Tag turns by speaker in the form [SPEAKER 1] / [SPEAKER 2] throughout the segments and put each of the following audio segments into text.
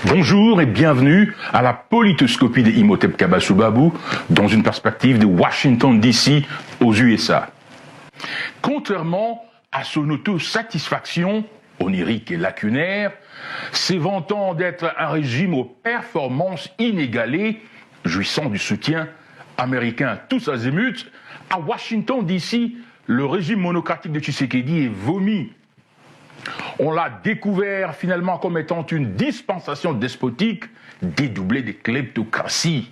[SPEAKER 1] Bonjour et bienvenue à la politoscopie de Imhotep Kabasu Babou dans une perspective de Washington DC aux USA. Contrairement à son autosatisfaction onirique et lacunaire, s'évantant d'être un régime aux performances inégalées, jouissant du soutien américain tous azimuts, à Washington DC, le régime monocratique de Tshisekedi est vomi. On l'a découvert finalement comme étant une dispensation despotique dédoublée des kleptocraties.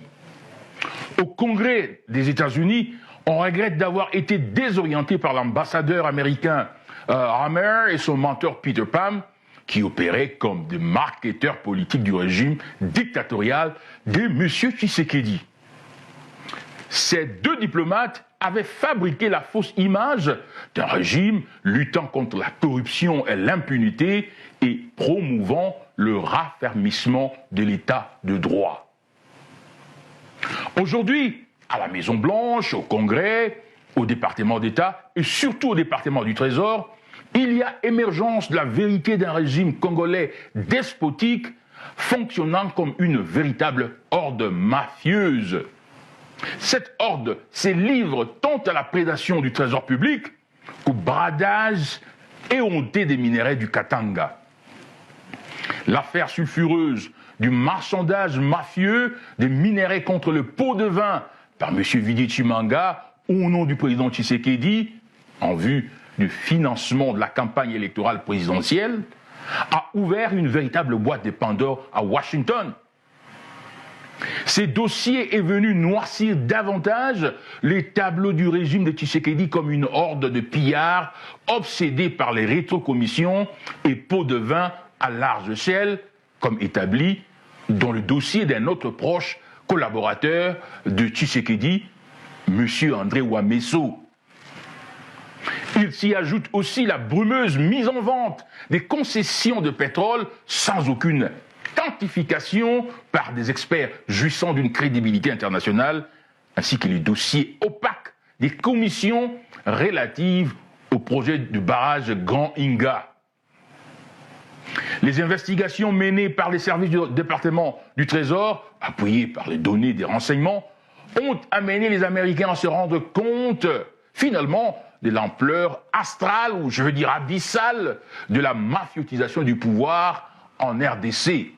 [SPEAKER 1] Au Congrès des États-Unis, on regrette d'avoir été désorienté par l'ambassadeur américain Hammer et son mentor Peter Pham, qui opéraient comme des marketeurs politiques du régime dictatorial de M. Tshisekedi. Ces deux diplomates avaient fabriqué la fausse image d'un régime luttant contre la corruption et l'impunité et promouvant le raffermissement de l'état de droit. Aujourd'hui, à la Maison-Blanche, au Congrès, au département d'État et surtout au département du Trésor, il y a émergence de la vérité d'un régime congolais despotique fonctionnant comme une véritable horde mafieuse. Cette horde se livre tant à la prédation du trésor public qu'au bradage éhonté des minerais du Katanga. L'affaire sulfureuse du marchandage mafieux des minerais contre le pot de vin par M. Vidi Chimanga au nom du président Tshisekedi, en vue du financement de la campagne électorale présidentielle, a ouvert une véritable boîte de Pandore à Washington. Ces dossiers est venu noircir davantage les tableaux du régime de Tshisekedi comme une horde de pillards obsédés par les rétrocommissions et pots de vin à large échelle, comme établi dans le dossier d'un autre proche collaborateur de Tshisekedi, M. André Ouamesso. Il s'y ajoute aussi la brumeuse mise en vente des concessions de pétrole sans aucune quantification par des experts jouissant d'une crédibilité internationale, ainsi que les dossiers opaques des commissions relatives au projet du barrage Grand Inga. Les investigations menées par les services du département du Trésor, appuyées par les données des renseignements, ont amené les Américains à se rendre compte, finalement, de l'ampleur astrale, ou je veux dire abyssale, de la mafiotisation du pouvoir en RDC.